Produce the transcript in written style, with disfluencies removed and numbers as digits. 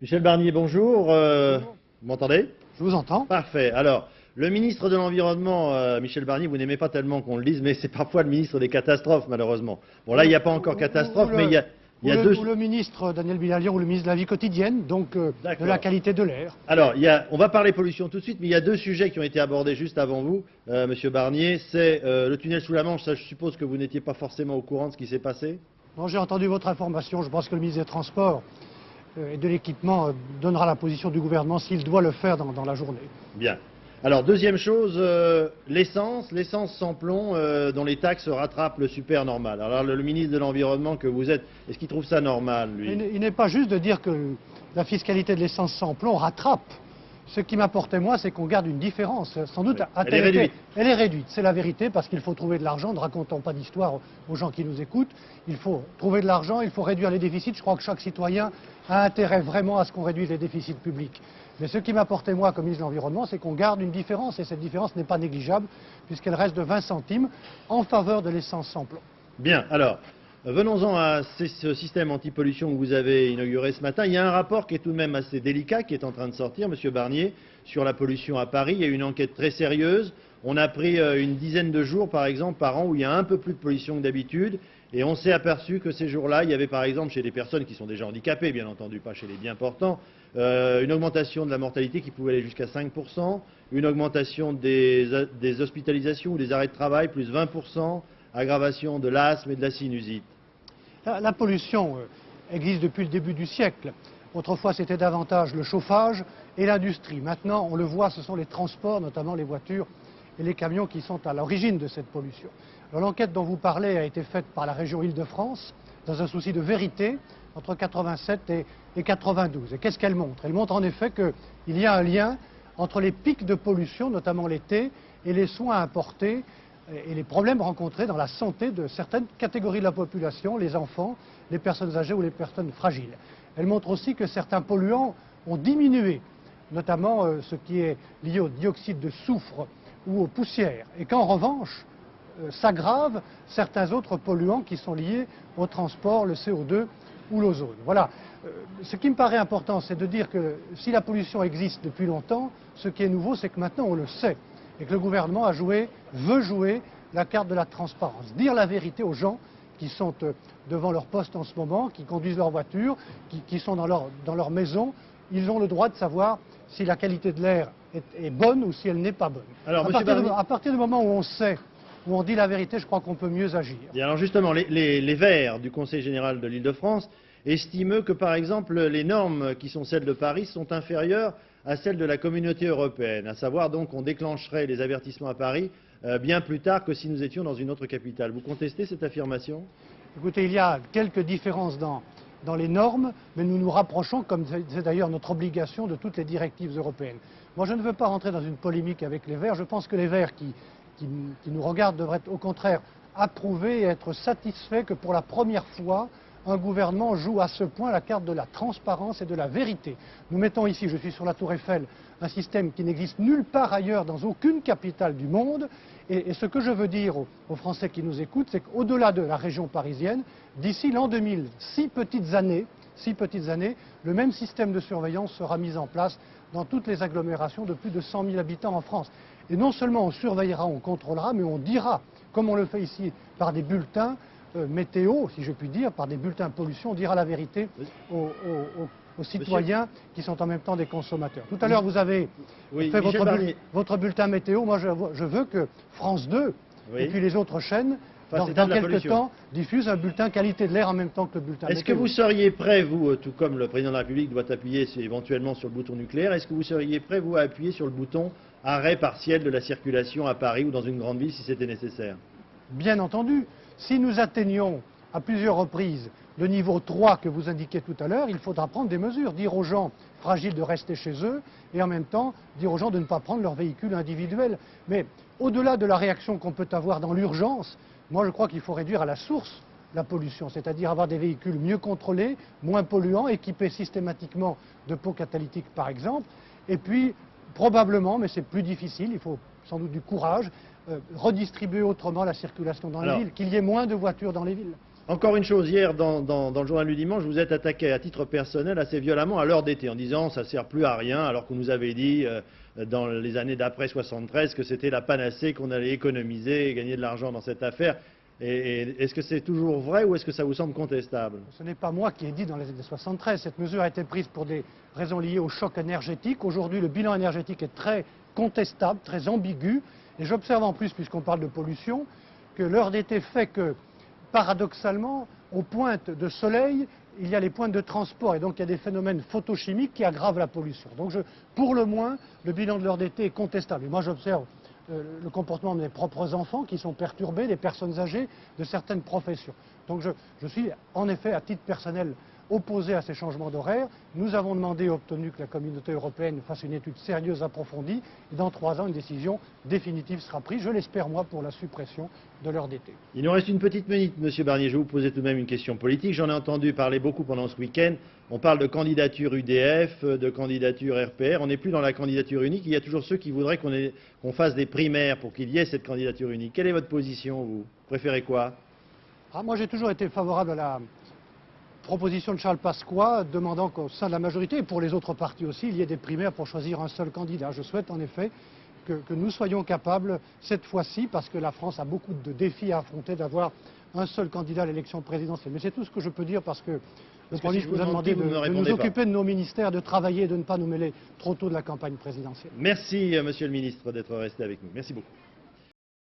Michel Barnier, bonjour. Bonjour. Vous m'entendez? Je vous entends. Parfait. Alors, le ministre de l'Environnement, Michel Barnier, vous n'aimez pas tellement qu'on le dise, mais c'est parfois le ministre des catastrophes, malheureusement. Bon, là, il n'y a pas encore catastrophe, mais il y a deux... Ou le ministre Daniel Bilalian, ou le ministre de la vie quotidienne, donc de la qualité de l'air. Alors, on va parler pollution tout de suite, mais il y a deux sujets qui ont été abordés juste avant vous, Monsieur Barnier. C'est le tunnel sous la Manche. Ça, je suppose que vous n'étiez pas forcément au courant de ce qui s'est passé. Non, j'ai entendu votre information. Je pense que le ministre des Transports et de l'Équipement donnera la position du gouvernement s'il doit le faire dans la journée. Bien. Alors, deuxième chose, l'essence sans plomb, dont les taxes rattrapent le super normal. Alors, le ministre de l'Environnement que vous êtes, est-ce qu'il trouve ça normal, lui? Il n'est pas juste de dire que la fiscalité de l'essence sans plomb rattrape. Ce qui m'importait, moi, c'est qu'on garde une différence. Sans doute, oui. Elle est réduite. Elle est réduite, c'est la vérité, parce qu'il faut trouver de l'argent. Ne racontons pas d'histoire aux gens qui nous écoutent. Il faut trouver de l'argent, il faut réduire les déficits. Je crois que chaque citoyen a intérêt vraiment à ce qu'on réduise les déficits publics. Mais ce qui m'apportait, moi, comme ministre de l'Environnement, c'est qu'on garde une différence, et cette différence n'est pas négligeable, puisqu'elle reste de 20 centimes en faveur de l'essence sans plomb. Bien, alors, venons-en à ce système anti-pollution que vous avez inauguré ce matin. Il y a un rapport qui est tout de même assez délicat qui est en train de sortir, Monsieur Barnier, sur la pollution à Paris. Il y a une enquête très sérieuse. On a pris une dizaine de jours, par exemple, par an où il y a un peu plus de pollution que d'habitude. Et on s'est aperçu que ces jours-là, il y avait par exemple chez des personnes qui sont déjà handicapées, bien entendu, pas chez les bien portants, une augmentation de la mortalité qui pouvait aller jusqu'à 5%, une augmentation des hospitalisations ou des arrêts de travail, plus 20%, aggravation de l'asthme et de la sinusite. La pollution existe depuis le début du siècle. Autrefois, c'était davantage le chauffage et l'industrie. Maintenant, on le voit, ce sont les transports, notamment les voitures et les camions, qui sont à l'origine de cette pollution. L'enquête dont vous parlez a été faite par la région Île-de-France, dans un souci de vérité, entre 87 et 92. Et qu'est-ce qu'elle montre? Elle montre en effet qu'il y a un lien entre les pics de pollution, notamment l'été, et les soins apportés et les problèmes rencontrés dans la santé de certaines catégories de la population, les enfants, les personnes âgées ou les personnes fragiles. Elle montre aussi que certains polluants ont diminué, notamment ce qui est lié au dioxyde de soufre ou aux poussières, et qu'en revanche, s'aggravent certains autres polluants qui sont liés au transport, le CO2 ou l'ozone. Voilà. Ce qui me paraît important, c'est de dire que si la pollution existe depuis longtemps, ce qui est nouveau, c'est que maintenant on le sait, et que le gouvernement veut jouer la carte de la transparence, dire la vérité aux gens qui sont devant leur poste en ce moment, qui conduisent leur voiture, qui sont dans leur maison. Ils ont le droit de savoir si la qualité de l'air est bonne ou si elle n'est pas bonne. Alors, à partir du moment où on sait, où on dit la vérité, je crois qu'on peut mieux agir. Et alors justement, les Verts du Conseil général de l'Île-de-France estiment que, par exemple, les normes qui sont celles de Paris sont inférieures à celles de la communauté européenne, à savoir donc qu'on déclencherait les avertissements à Paris bien plus tard que si nous étions dans une autre capitale. Vous contestez cette affirmation? Écoutez, il y a quelques différences dans les normes, mais nous nous rapprochons, comme c'est d'ailleurs notre obligation, de toutes les directives européennes. Moi, je ne veux pas rentrer dans une polémique avec les Verts. Je pense que les Verts qui nous regardent devraient au contraire approuver et être satisfaits que pour la première fois, un gouvernement joue à ce point la carte de la transparence et de la vérité. Nous mettons ici, je suis sur la Tour Eiffel, un système qui n'existe nulle part ailleurs dans aucune capitale du monde. Et ce que je veux dire aux Français qui nous écoutent, c'est qu'au-delà de la région parisienne, d'ici l'an 2000, 6 petites années, le même système de surveillance sera mis en place dans toutes les agglomérations de plus de 100 000 habitants en France. Et non seulement on surveillera, on contrôlera, mais on dira, comme on le fait ici par des bulletins météo, si je puis dire, par des bulletins pollution, on dira la vérité aux citoyens qui sont en même temps des consommateurs. Tout à l'heure, vous avez fait votre bulletin météo. Moi, je veux que France 2 et puis les autres chaînes, dans quelques temps, diffusent un bulletin qualité de l'air en même temps que le bulletin météo. Est-ce que vous seriez prêt, vous, tout comme le président de la République doit appuyer éventuellement sur le bouton nucléaire, est-ce que vous seriez prêt, vous, à appuyer sur le bouton arrêt partiel de la circulation à Paris ou dans une grande ville si c'était nécessaire? Bien entendu. Si nous atteignons à plusieurs reprises le niveau 3 que vous indiquiez tout à l'heure, il faudra prendre des mesures, dire aux gens fragiles de rester chez eux et en même temps dire aux gens de ne pas prendre leur véhicule individuel. Mais au-delà de la réaction qu'on peut avoir dans l'urgence, moi je crois qu'il faut réduire à la source la pollution, c'est-à-dire avoir des véhicules mieux contrôlés, moins polluants, équipés systématiquement de pots catalytiques par exemple, et puis probablement, mais c'est plus difficile, il faut sans doute du courage, redistribuer autrement la circulation dans les villes, qu'il y ait moins de voitures dans les villes. Encore une chose, hier, dans le journal du dimanche, vous êtes attaqué à titre personnel assez violemment à l'heure d'été, en disant ça ne sert plus à rien, alors qu'on nous avait dit dans les années d'après 73 que c'était la panacée, qu'on allait économiser et gagner de l'argent dans cette affaire. Et est-ce que c'est toujours vrai ou est-ce que ça vous semble contestable? Ce n'est pas moi qui ai dit dans les années 73. Cette mesure a été prise pour des raisons liées au choc énergétique. Aujourd'hui, le bilan énergétique est très contestable, très ambigu. Et j'observe en plus, puisqu'on parle de pollution, que l'heure d'été fait que, paradoxalement, aux pointes de soleil, il y a les pointes de transport et donc il y a des phénomènes photochimiques qui aggravent la pollution. Donc pour le moins, le bilan de l'heure d'été est contestable. Et moi j'observe le comportement de mes propres enfants qui sont perturbés, des personnes âgées, de certaines professions. Donc je suis en effet à titre personnel opposé à ces changements d'horaire. Nous avons demandé et obtenu que la communauté européenne fasse une étude sérieuse, approfondie, et dans 3 ans, une décision définitive sera prise, je l'espère moi, pour la suppression de l'heure d'été. Il nous reste une petite minute, Monsieur Barnier. Je vais vous poser tout de même une question politique. J'en ai entendu parler beaucoup pendant ce week-end. On parle de candidature UDF, de candidature RPR. On n'est plus dans la candidature unique. Il y a toujours ceux qui voudraient qu'on fasse des primaires pour qu'il y ait cette candidature unique. Quelle est votre position, vous? Préférez quoi? Moi, j'ai toujours été favorable à la proposition de Charles Pasqua demandant qu'au sein de la majorité, et pour les autres partis aussi, il y ait des primaires pour choisir un seul candidat. Je souhaite en effet que nous soyons capables, cette fois-ci, parce que la France a beaucoup de défis à affronter, d'avoir un seul candidat à l'élection présidentielle. Mais c'est tout ce que je peux dire parce que le Premier ministre nous a demandé de nous occuper de nos ministères, de travailler et de ne pas nous mêler trop tôt de la campagne présidentielle. Merci, Monsieur le Ministre, d'être resté avec nous. Merci beaucoup.